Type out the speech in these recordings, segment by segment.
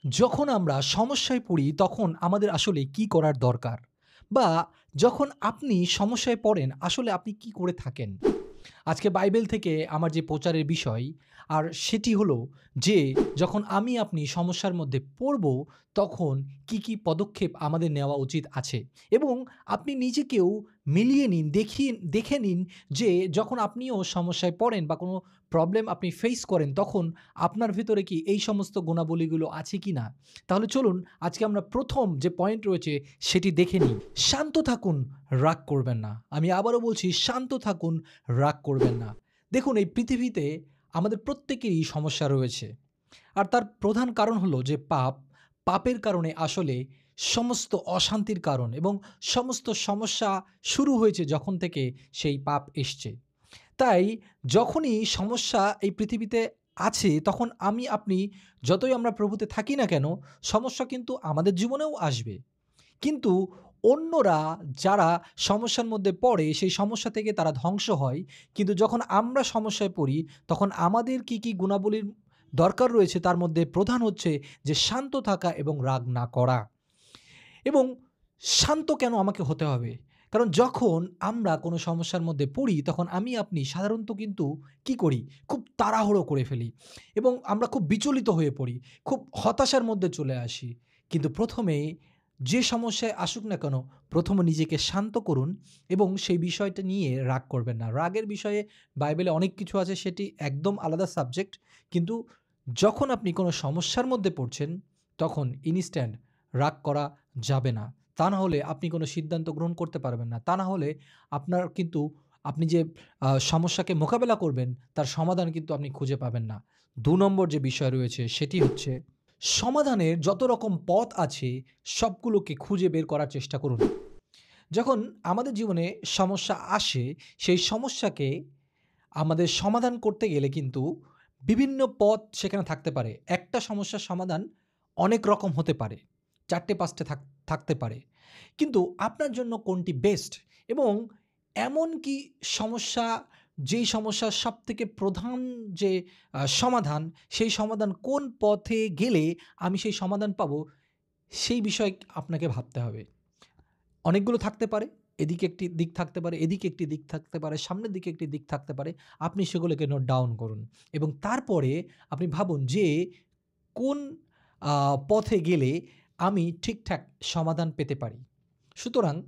যখন আমরা সমস্যায় পড়ি তখন আমাদের আসলে কি করার দরকার? বা যখন আপনি সমস্যায় পড়েন আসলে আপনি কি করে থাকেন? আজকে বাইবেল থেকে আমার যে প্রচারের বিষয় আর সেটি হলো যে যখন আমি আপনি সমস্যার মধ্যে পড়ব তখন কি পদক্ষেপ আমাদের নেওয়া উচিত আছে এবং আপনি নিজেকেও মিলিয়ে নিন, দেখে নিন যে যখন আপনিও সমস্যায় পড়েন বা কোনো প্রবলেম আপনি ফেস করেন তখন আপনার ভেতরে কি এই সমস্ত গুণাবলীগুলো আছে কিনা? তাহলে চলুন আজকে আমরা ১ম যে পয়েন্ট রয়েছে সেটি দেখে নিই। শান্ত থাকুন, রাগ করবেন না। আমি আবারও বলছি শান্ত থাকুন, রাগ করবেন না। দেখুন এই পৃথিবীতে আমাদের প্রত্যেকেরই সমস্যা রয়েছে। আর তার প্রধান কারণ হলো যে পাপের কারণে আসলে সমস্ত অশান্তির কারণ এবং সমস্ত সমস্যা শুরু হয়েছে যখন থেকে সেই পাপ এসছে। তাই যখনই সমস্যা এই পৃথিবীতে আছে তখন আমি আপনি যতই আমরা প্রভুতে থাকি না কেন সমস্যা কিন্তু আমাদের জীবনেও আসবে। কিন্তু অন্যরা যারা সমস্যার মধ্যে পড়ে সেই সমস্যা থেকে তারা ধ্বংস হয়। কিন্তু যখন আমরা সমস্যায় পড়ি তখন আমাদের কি গুণাবলীর দরকার রয়েছে তার মধ্যে প্রধান হচ্ছে যে শান্ত থাকা এবং রাগ না করা। এবং শান্ত কেন আমাকে হতে হবে? কারণ যখন আমরা কোনো সমস্যার মধ্যে পড়ি তখন আমি আপনি সাধারণত কিন্তু কি করি? খুব তাড়াহুড়ো করে ফেলি এবং আমরা খুব বিচলিত হয়ে পড়ি। খুব হতাশার মধ্যে চলে আসি। কিন্তু ১ম এ যে সমস্যায় আসুক না কেন, ১ম এ নিজেকে শান্ত করুন এবং সেই বিষয়টা নিয়ে রাগ করবেন না। রাগের বিষয়ে বাইবেলে অনেক কিছু আছে সেটি একদম আলাদা সাবজেক্ট। কিন্তু যখন আপনি কোনো সমস্যার মধ্যে পড়ছেন তখন ইনস্ট্যান্ট রাগ করা যাবে না। তা না হলে আপনি কোনো সিদ্ধান্ত গ্রহণ করতে পারবেন না। তা না হলে আপনার কিন্তু আপনি যে সমস্যাকে মোকাবেলা করবেন তার সমাধান কিন্তু আপনি খুঁজে পাবেন না। ২ নম্বর যে বিষয় রয়েছে সেটি হচ্ছে সমাধানের যত রকম পথ আছে সবগুলোকে খুঁজে বের করার চেষ্টা করুন। যখন আমাদের জীবনে সমস্যা আসে সেই সমস্যাকে আমাদের সমাধান করতে গেলে কিন্তু বিভিন্ন পথ সেখানে থাকতে পারে। একটা সমস্যার সমাধান অনেক রকম হতে পারে। ৪টে ৫টে থাকতে পারে। কিন্তু আপনার জন্য কোনটি বেস্ট এবং এমন কি সমস্যা যেই সমস্যার সবথেকে প্রধান যে সমাধান, সেই সমাধান কোন পথে গেলে আমি সেই সমাধান পাবো, সেই বিষয়ে আপনাকে ভাবতে হবে। অনেকগুলো থাকতে পারে। এদিকে একটি দিক থাকতে পারে, এদিকে একটি দিক থাকতে পারে, সামনের দিকে একটি দিক থাকতে পারে। আপনি সেগুলোকে নোট ডাউন করুন এবং তারপরে আপনি ভাবুন যে কোন আ পথে গেলে আমি ঠিকঠাক সমাধান পেতে পারি। সুতরাং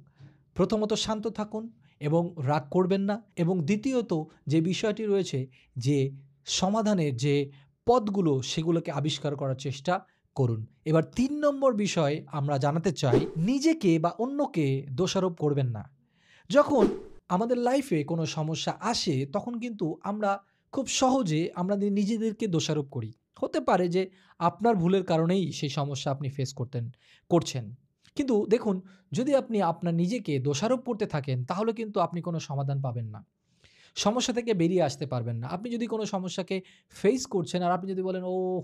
প্রথমত শান্ত থাকুন এবং রাগ করবেন না এবং দ্বিতীয়ত যে বিষয়টি রয়েছে যে সমাধানের যে পথগুলো সেগুলোকে আবিষ্কার করার চেষ্টা করুন। এবার ৩ নম্বর বিষয় আমরা জানাতে চাই, নিজেকে বা অন্যকে দোষারোপ করবেন না। যখন আমাদের লাইফে কোনো সমস্যা আসে তখন কিন্তু আমরা খুব সহজে আমাদের নিজেদেরকে দোষারোপ করি। হতে পারে যে আপনার ভুলের কারণেই সেই সমস্যা আপনি ফেস করছেন। কিন্তু দেখুন যদি আপনি আপনার নিজেকে দোষারোপ করতে থাকেন তাহলে কিন্তু আপনি কোনো সমাধান পাবেন না। সমস্যা থেকে বেরিয়ে আসতে পারবেন না। আপনি যদি কোনো সমস্যাকে ফেস করছেন আর আপনি যদি বলেন, "ওহ!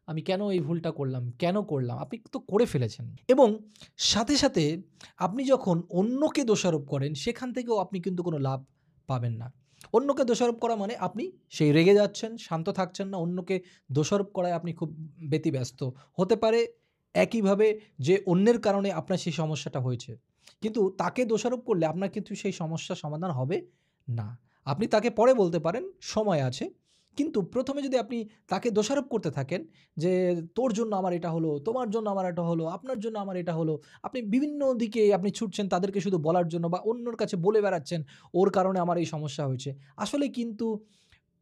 আমি কেন এই ভুলটা করলাম? কেন করলাম?" আপনি তো করে ফেলেছেন। এবং সাথে আপনি যখন অন্যকে দোষারোপ করেন সেখান থেকেও আপনি কিন্তু কোনো লাভ পাবেন না। অন্যকে দোষারোপ করা মানে আপনি সেই রেগে যাচ্ছেন, শান্ত থাকছেন না। অন্যকে দোষারোপ করায় আপনি খুব ব্যতিব্যস্ত। হতে পারে একইভাবে যে অন্যের কারণে আপনার সেই সমস্যাটা হয়েছে। কিন্তু তাকে দোষারোপ করলে আপনার কিন্তু সেই সমস্যার সমাধান হবে না। আপনি তাকে পরে বলতে পারেন, সময় আছে। কিন্তু ১ম এ যদি আপনি তাকে দোষারোপ করতে থাকেন যে, "তোর জন্য আমার এটা হলো, তোমার জন্য আমার এটা হলো, আপনার জন্য আমার এটা হলো।" আপনি বিভিন্ন দিকে আপনি ছুটছেন তাদেরকে শুধু বলার জন্য বা অন্যর কাছে বলে বেড়াচ্ছেন, "ওর কারণে আমার এই সমস্যা হয়েছে।" আসলে কিন্তু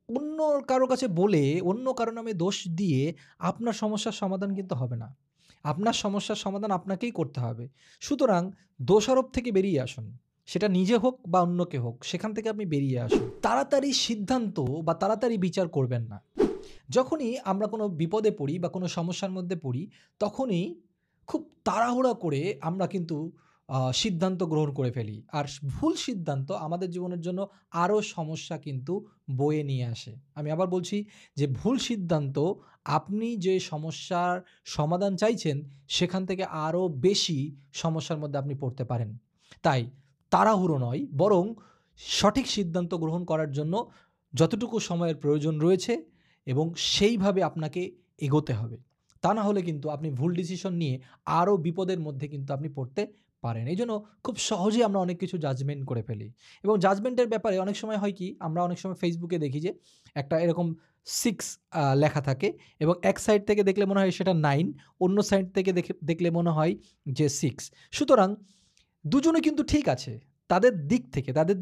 অন্য কারো কাছে বলে, অন্য কারো নামে দোষ দিয়ে আপনার সমস্যার সমাধান কিন্তু হবে না। আপনার সমস্যার সমাধান আপনাকেই করতে হবে। সুতরাং দোষারোপ থেকে বেরিয়ে আসুন। সেটা নিজে হোক বা অন্যকে হোক, সেখান থেকে আপনি বেরিয়ে আসুন। তাড়াতাড়ি সিদ্ধান্ত বা তাড়াতাড়ি বিচার করবেন না। যখনই আমরা কোনো বিপদে পড়ি বা কোনো সমস্যার মধ্যে পড়ি, তখনই খুব তাড়াহুড়া করে আমরা কিন্তু সিদ্ধান্ত গ্রহণ করে ফেলি। আর ভুল সিদ্ধান্ত আমাদের জীবনের জন্য আরো সমস্যা কিন্তু বয়ে নিয়ে আসে। আমি আবার বলছি যে ভুল সিদ্ধান্ত আপনি যে সমস্যার সমাধান চাইছেন, সেখান থেকে আরো বেশি সমস্যার মধ্যে আপনি পড়তে পারেন। তাই তাড়াহুড়ো নয়, বরং সঠিক সিদ্ধান্ত গ্রহণ করার জন্য যতটুকু সময়ের প্রয়োজন রয়েছে এবং সেইভাবে আপনাকে এগোতে হবে। তা না হলে কিন্তু আপনি ভুল ডিসিশন নিয়ে আরও বিপদের মধ্যে কিন্তু আপনি পড়তে পারেন। এইজন্য খুব সহজেই আমরা অনেক কিছু জাজমেন্ট করে ফেলি এবং জাজমেন্টের ব্যাপারে অনেক সময় হয় কি, আমরা অনেক সময় ফেসবুকে দেখি যে একটা এরকম 6 লেখা থাকে এবং এক সাইড থেকে দেখলে মনে হয় সেটা 9, অন্য সাইড থেকে দেখলে মনে হয় যে 6। সুতরাং দুজনে কিন্তু ঠিক আছে তাদের দিক থেকে, তাদের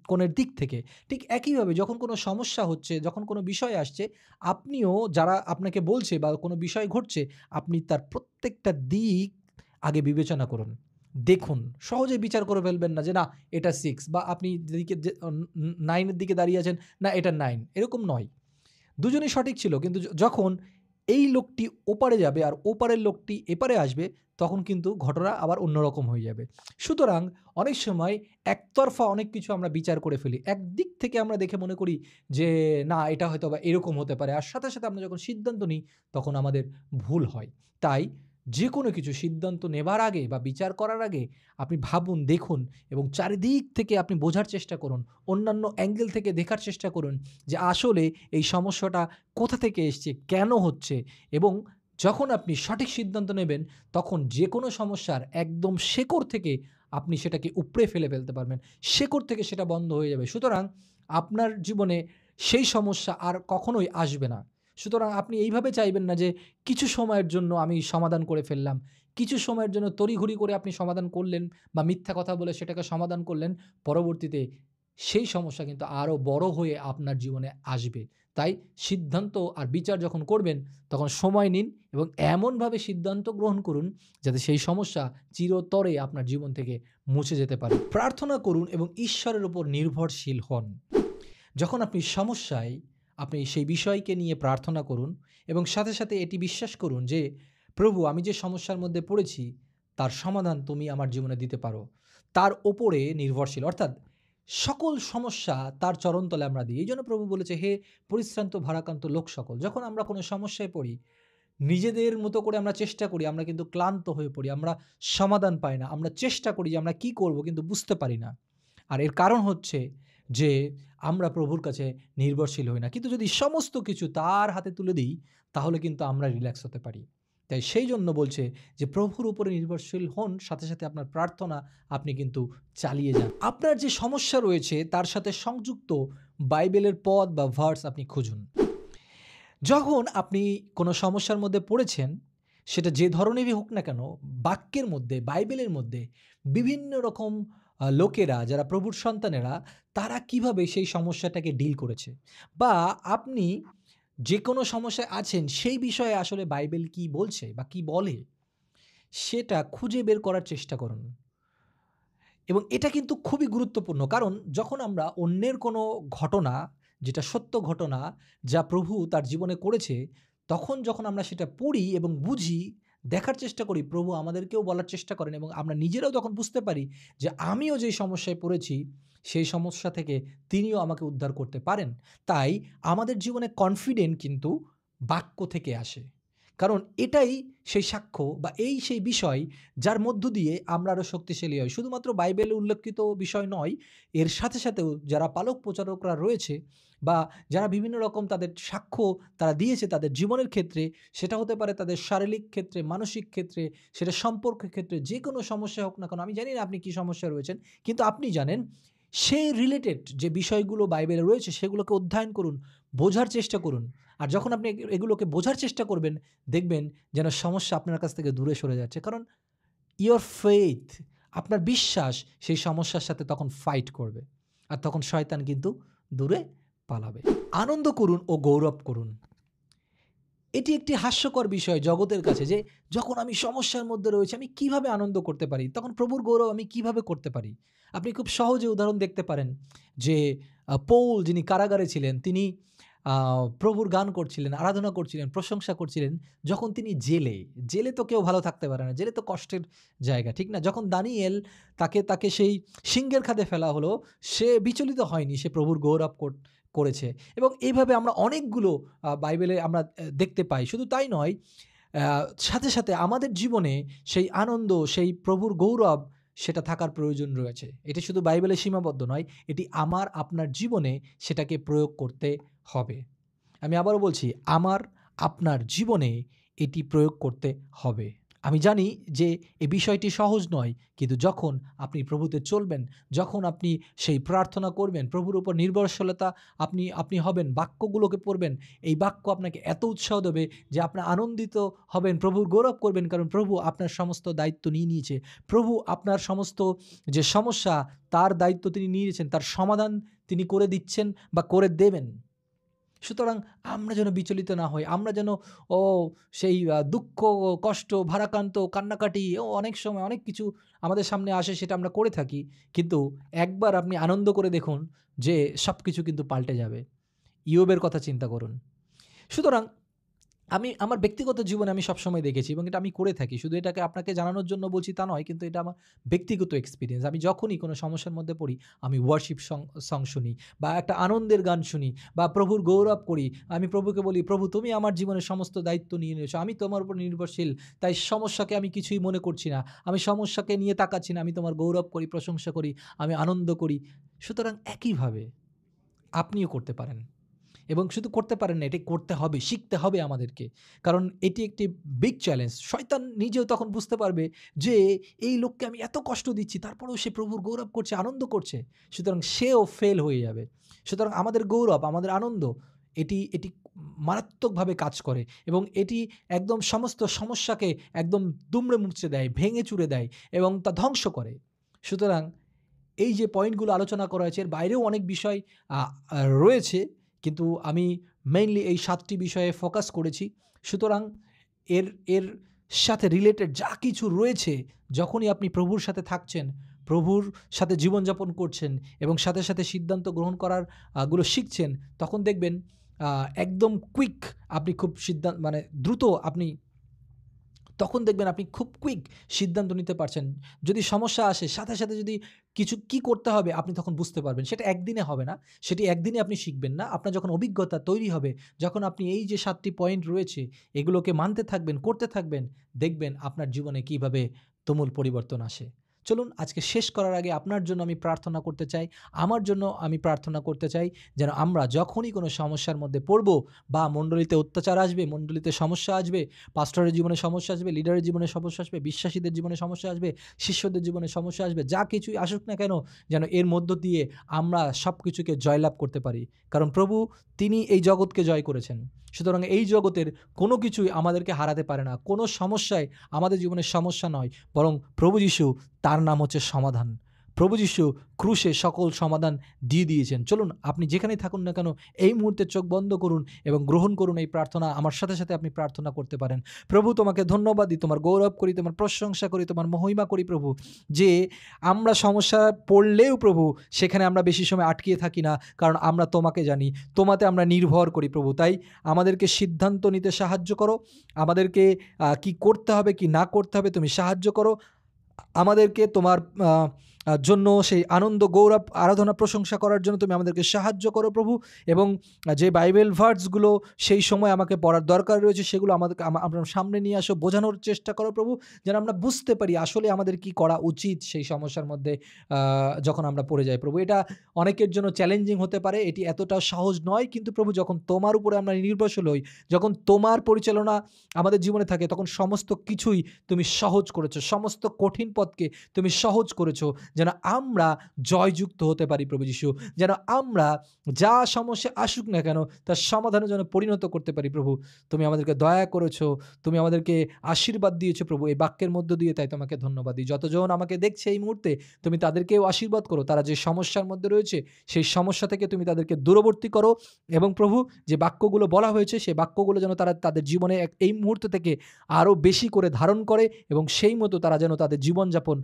কোণের দিক থেকে। ঠিক একইভাবে যখন কোনো সমস্যা হচ্ছে, যখন কোনো বিষয় আসছে, আপনিও যারা আপনাকে বলছে বা কোনো বিষয় ঘটছে, আপনি তার প্রত্যেকটা দিক আগে বিবেচনা করুন। দেখুন, সহজেই বিচার করে ফেলবেন না যে না এটা 6 বা আপনি যেদিকে 9 এর দিকে দাঁড়িয়ে আছেন, না এটা 9, এরকম নয়। দুজনেই সঠিক ছিল। কিন্তু যখন এই লোকটি ওপারে যাবে আর ওপারের লোকটি এপারে আসবে, তখন কিন্তু ঘটনা আবার অন্যরকম হয়ে যাবে। সুতরাং অনেক সময় একতরফা অনেক কিছু আমরা বিচার করে ফেলি। একদিক থেকে আমরা দেখে মনে করি যে না এটা হয়তোবা এরকম হতে পারে। আর সাথে, সাথে আমরা যখন সিদ্ধান্ত নিই তখন আমাদের ভুল হয়। তাই যেকোনো কিছু সিদ্ধান্ত নেবার আগে বা বিচার করার আগে আপনি ভাবুন, দেখুন এবং চারিদিক থেকে আপনি বোঝার চেষ্টা করুন। অন্যান্য অ্যাঙ্গেল থেকে দেখার চেষ্টা করুন যে আসলে এই সমস্যাটা কোথা থেকে এসছে, কেন হচ্ছে এবং যখন আপনি সঠিক সিদ্ধান্ত নেবেন তখন যেকোনো সমস্যার একদম শেকড় থেকে আপনি সেটাকে উপড়ে ফেলতে পারবেন। শেকড় থেকে সেটা বন্ধ হয়ে যাবে। সুতরাং আপনার জীবনে সেই সমস্যা আর কখনোই আসবে না। সুতরাং আপনি এইভাবে চাইবেন না যে কিছু সময়ের জন্য আমি সমাধান করে ফেললাম। কিছু সময়ের জন্য তড়িঘড়ি করে আপনি সমাধান করলেন বা মিথ্যা কথা বলে সেটাকে সমাধান করলেন। পরবর্তীতে সেই সমস্যা কিন্তু আরও বড় হয়ে আপনার জীবনে আসবে। তাই সিদ্ধান্ত আর বিচার যখন করবেন তখন সময় নিন এবং এমনভাবে সিদ্ধান্ত গ্রহণ করুন যাতে সেই সমস্যা চিরতরে আপনার জীবন থেকে মুছে যেতে পারে। প্রার্থনা করুন এবং ঈশ্বরের উপর নির্ভরশীল হন। যখন আপনি সমস্যায়, আপনি সেই বিষয়কে নিয়ে প্রার্থনা করুন এবং সাথে, সাথে এটি বিশ্বাস করুন যে, "প্রভু আমি যে সমস্যার মধ্যে পড়েছি, তার সমাধান তুমি আমার জীবনে দিতে পারো।" তার ওপরে নির্ভরশীল অর্থাৎ সকল সমস্যা তার চরণতলে আমরা দিই। এইজন্য প্রভু বলেছে, "হে পরিশ্রান্ত ভারাক্রান্ত লোক সকল।" যখন আমরা কোনো সমস্যায় পড়ি, নিজেদের মতো করে আমরা চেষ্টা করি, আমরা কিন্তু ক্লান্ত হয়ে পড়ি। আমরা সমাধান পাই না। আমরা চেষ্টা করি যে আমরা কী করব কিন্তু বুঝতে পারি না। আর এর কারণ হচ্ছে যে আমরা প্রভুর কাছে নির্ভরশীল হই না। কিন্তু যদি সমস্ত কিছু তার হাতে তুলে দিই তাহলে কিন্তু আমরা রিল্যাক্স হতে পারি। তাই সেই জন্য বলছে যে প্রভুর উপরে নির্ভরশীল হন, সাথে, সাথে আপনার প্রার্থনা আপনি কিন্তু চালিয়ে যান। আপনার যে সমস্যা রয়েছে তার সাথে সংযুক্ত বাইবেলের পদ বা ভার্স আপনি খুঁজুন। যখন আপনি কোনো সমস্যার মধ্যে পড়েছেন, সেটা যে ধরনেরই হোক না কেন, বাক্যের মধ্যে, বাইবেলের মধ্যে বিভিন্ন রকম লোকেরা যারা প্রভুর সন্তানেরা, তারা কিভাবে সেই সমস্যাটাকে ডিল করেছে বা আপনি যে কোনো সমস্যায় আছেন, সেই বিষয়ে আসলে বাইবেল কি বলছে বা কি বলে, সেটা খুঁজে বের করার চেষ্টা করুন। এবং এটা কিন্তু খুবই গুরুত্বপূর্ণ। কারণ যখন আমরা অন্যের কোনো ঘটনা, যেটা সত্য ঘটনা, যা প্রভু তার জীবনে করেছে, তখন যখন আমরা সেটা পড়ি এবং বুঝি, দেখার চেষ্টা করি, প্রভু আমাদেরকেও বলার চেষ্টা করেন এবং আমরা নিজেরাও তখন বুঝতে পারি যে আমিও যেই সমস্যায় পড়েছি, সেই সমস্যা থেকে তিনিও আমাকে উদ্ধার করতে পারেন। তাই আমাদের জীবনে কনফিডেন্ট কিন্তু বাক্য থেকে আসে। কারণ এটাই সেই সাক্ষ্য বা এই সেই বিষয় যার মধ্য দিয়ে আমরা আরও শক্তিশালী হই। শুধুমাত্র বাইবেলে উল্লেখিত বিষয় নয়, এর সাথে সাথেও যারা পালক প্রচারকরা রয়েছে বা যারা বিভিন্ন রকম তাদের সাক্ষ্য তারা দিয়েছে তাদের জীবনের ক্ষেত্রে, সেটা হতে পারে তাদের শারীরিক ক্ষেত্রে, মানসিক ক্ষেত্রে, সেটা সম্পর্কের ক্ষেত্রে, যেকোনো সমস্যা হোক না কেন, আমি জানি না আপনি কী সমস্যায় রয়েছেন, কিন্তু আপনি জানেন সেই রিলেটেড যে বিষয়গুলো বাইবেলে রয়েছে সেগুলোকে অধ্যয়ন করুন, বোঝার চেষ্টা করুন। আর যখন আপনি এগুলোকে বোঝার চেষ্টা করবেন, দেখবেন যেন সমস্যা আপনার কাছ থেকে দূরে সরে যাচ্ছে। কারণ your faith, আপনার বিশ্বাস সেই সমস্যার সাথে তখন ফাইট করবে। আর তখন শয়তান কিন্তু দূরে পালাবে। আনন্দ করুন ও গৌরব করুন। এটি একটি হাস্যকর বিষয় জগতের কাছে যে যখন আমি সমস্যার মধ্যে রয়েছি আমি কিভাবে আনন্দ করতে পারি? তখন প্রভুর গৌরব আমি কিভাবে করতে পারি? আপনি খুব সহজে উদাহরণ দেখতে পারেন যে পৌল যিনি কারাগারে ছিলেন তিনি আ প্রভুর গান করছিলেন, আরাধনা করছিলেন, প্রশংসা করছিলেন যখন তিনি জেলে। জেলে তো কেউ ভালো থাকতে পারে না। জেলে তো কষ্টের জায়গা, ঠিক না? যখন দানিয়েল তাকে সেই সিংহের খাদে ফেলা হলো, সে বিচলিত হয়নি। সে প্রভুর গৌরব করেছে এবং এইভাবে আমরা অনেকগুলো বাইবেলে আমরা দেখতে পাই। শুধু তাই নয়, আ সাথে, সাথে আমাদের জীবনে সেই আনন্দ, সেই প্রভুর গৌরব সেটা থাকার প্রয়োজন রয়েছে। এটি শুধু বাইবেলে সীমাবদ্ধ নয়, এটি আমার আপনার জীবনে সেটাকে প্রয়োগ করতে হবে। আমি আবারও বলছি, আমার আপনার জীবনে এটি প্রয়োগ করতে হবে। আমি জানি যে এই বিষয়টি সহজ নয়, কিন্তু যখন আপনি প্রভুতে চলবেন, যখন আপনি সেই প্রার্থনা করবেন, প্রভুর উপর নির্ভরশীলতা আপনি হবেন, বাক্যগুলোকে পড়বেন, এই বাক্য আপনাকে এত উৎসাহ দেবে যে আপনি আনন্দিত হবেন, প্রভুর গৌরব করবেন, কারণ প্রভু আপনার সমস্ত দায়িত্ব নিয়ে নিয়েছে। প্রভু আপনার সমস্ত যে সমস্যা, তার দায়িত্ব তিনি নিয়ে নিয়েছেন, তার সমাধান তিনি করে দিচ্ছেন বা করে দেবেন। সুতরাং আমরা যেন বিচলিত না হই। আমরা যেন ও সেই দুঃখ, কষ্ট, ভারাক্রান্ত, কান্নাকাটি অনেক সময় অনেক কিছু আমাদের সামনে আসে, সেটা আমরা করে থাকি। কিন্তু একবার আপনি আনন্দ করে দেখুন যে সবকিছু কিন্তু পাল্টে যাবে। ইয়োবের কথা চিন্তা করুন। সুতরাং আমি আমার ব্যক্তিগত জীবনে আমি সবসময় দেখেছি এবং এটা আমি করে থাকি। শুধু এটাকে আপনাকে জানানোর জন্য বলছি তা নয়, কিন্তু এটা আমার ব্যক্তিগত এক্সপেরিয়েন্স। আমি যখনই কোনো সমস্যার মধ্যে পড়ি, আমি ওয়ার্শিপ সং শুনি বা একটা আনন্দের গান শুনি বা প্রভুর গৌরব করি। আমি প্রভুকে বলি, "প্রভু তুমি আমার জীবনের সমস্ত দায়িত্ব নিয়ে নিয়েছো। আমি তোমার উপর নির্ভরশীল। তাই সমস্যাকে আমি কিছুই মনে করছি না। আমি সমস্যাকে নিয়ে তাকাচ্ছি না। আমি তোমার গৌরব করি, প্রশংসা করি, আমি আনন্দ করি।" সুতরাং একইভাবে আপনিও করতে পারেন। এবং শুধু করতে পারেন না, এটি করতে হবে, শিখতে হবে আমাদেরকে। কারণ এটি একটি বিগ চ্যালেঞ্জ। শয়তান নিজেও তখন বুঝতে পারবে যে এই লোককে আমি এত কষ্ট দিচ্ছি, তারপরেও সে প্রভুর গৌরব করছে, আনন্দ করছে। সুতরাং সেও ফেল হয়ে যাবে। সুতরাং আমাদের গৌরব, আমাদের আনন্দ এটি মারাত্মকভাবে কাজ করে এবং এটি একদম সমস্ত সমস্যাকে একদম দুমড়ে মুচড়ে দেয়, ভেঙে চুরে দেয় এবং তা ধ্বংস করে। সুতরাং এই যে পয়েন্টগুলো আলোচনা করা হয়েছে, এর বাইরেও অনেক বিষয় আ আ রয়েছে। কিন্তু আমি মেইনলি এই ৭ টি বিষয়ে ফোকাস করেছি। সুতরাং এর এর সাথে রিলেটেড যা কিছু রয়েছে, যখনই আপনি প্রভুর সাথে থাকছেন, প্রভুর সাথে জীবনযাপন করছেন এবং সাথে, সাথে সিদ্ধান্ত গ্রহণ করার গুলো শিখছেন, তখন দেখবেন আ একদম কুইক আপনি খুব মানে দ্রুত আপনি তখন দেখবেন আপনি খুব কুইক সিদ্ধান্ত নিতে পারছেন। যদি সমস্যা আসে সাথে, সাথে যদি কিছু কি করতে হবে আপনি তখন বুঝতে পারবেন। সেটা একদিনে হবে না। সেটি একদিনে আপনি শিখবেন না। আপনার যখন অভিজ্ঞতা তৈরি হবে, যখন আপনি এই যে ৭ টি পয়েন্ট রয়েছে এগুলোকে মানতে থাকবেন, করতে থাকবেন, দেখবেন আপনার জীবনে কিভাবে তুমুল পরিবর্তন আসে। চলুন আজকে শেষ করার আগে আপনার জন্য আমি প্রার্থনা করতে চাই। আমার জন্য আমি প্রার্থনা করতে চাই যেন আমরা যখনই কোনো সমস্যার মধ্যে পড়ব বা মণ্ডলীতে অত্যাচার আসবে, মণ্ডলীতে সমস্যা আসবে, পাস্টরের জীবনে সমস্যা আসবে, লিডারের জীবনে সমস্যা আসবে, বিশ্বাসীদের জীবনে সমস্যা আসবে, শিষ্যদের জীবনে সমস্যা আসবে, যা কিছুই আসুক না কেন, যেন এর মধ্য দিয়ে আমরা সব কিছুকে জয়লাভ করতে পারি। কারণ প্রভু তিনি এই জগৎকে জয় করেছেন। সুতরাং এই জগতের কোনো কিছুই আমাদেরকে হারাতে পারে না। কোনো সমস্যাই আমাদের জীবনের সমস্যা নয়, বরং প্রভু যিশু, তার নাম হচ্ছে সমাধান। প্রভু যিশু ক্রুশে সকল সমাধান দিয়ে দিয়েছেন। চলুন আপনি যেখানেই থাকুন না কেন এই মুহূর্তে চোখ বন্ধ করুন এবং গ্রহণ করুন এই প্রার্থনা। আমার সাথে, সাথে আপনি প্রার্থনা করতে পারেন। প্রভু তোমাকে ধন্যবাদ দিই, তোমার গৌরব করি, তোমার প্রশংসা করি, তোমার মহিমা করি প্রভু, যে আমরা সমস্যায় পড়লেও প্রভু সেখানে আমরা বেশি সময় আটকিয়ে থাকি না। কারণ আমরা তোমাকে জানি, তোমাতে আমরা নির্ভর করি প্রভু। তাই আমাদেরকে সিদ্ধান্ত নিতে সাহায্য করো। আমাদেরকে কি করতে হবে, কি না করতে হবে তুমি সাহায্য করো। আমাদেরকে তোমার আ আ জন্য সেই আনন্দ, গৌরব, আরাধনা, প্রশংসা করার জন্য তুমি আমাদেরকে সাহায্য করো প্রভু। এবং যে বাইবেল ভার্সগুলো সেই সময় আমাকে পড়ার দরকার রয়েছে সেগুলো আমাদেরকে আপনার সামনে নিয়ে আসো, বোঝানোর চেষ্টা করো প্রভু, যেন আমরা বুঝতে পারি আসলে আমাদের কি করা উচিত সেই সমস্যার মধ্যে আ যখন আমরা পড়ে যাই প্রভু। এটা অনেকের জন্য চ্যালেঞ্জিং হতে পারে, এটি এতটাও সহজ নয়। কিন্তু প্রভু যখন তোমার উপরে আমরা নির্ভরশীল হই, যখন তোমার পরিচালনা আমাদের জীবনে থাকে, তখন সমস্ত কিছুই তুমি সহজ করেছো। সমস্ত কঠিন পথকে তুমি সহজ করেছো। যেন আমরা জয়যুক্ত হতে পারি প্রভু যিশু। যেন আমরা যা সমস্যা আসুক না কেন তার সমাধানে যেন পরিণত করতে পারি প্রভু। তুমি আমাদেরকে দয়া করেছো, তুমি আমাদেরকে আশীর্বাদ দিয়েছো প্রভু এই বাক্যের মধ্য দিয়ে, তাই তোমাকে ধন্যবাদ দিই। যতজন আমাকে দেখছে এই মুহূর্তে তুমি তাদেরকেও আশীর্বাদ করো। তারা যে সমস্যার মধ্যে রয়েছে সেই সমস্যা থেকে তুমি তাদেরকে দূরবর্তী করো এবং প্রভু যে বাক্যগুলো বলা হয়েছে সেই বাক্যগুলো যেন তারা তাদের জীবনে এই মুহূর্ত থেকে আরও বেশি করে ধারণ করে এবং সেই মতো তারা যেন তাদের জীবনযাপন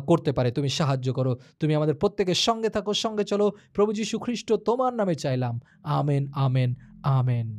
করতে পারে। তুমি সাহায্য করো। তুমি আমাদের প্রত্যেকের সঙ্গে থাকো, সঙ্গে চলো। প্রভু যীশু খ্রিস্ট তোমার নামে চাইলাম। Amen, amen, amen.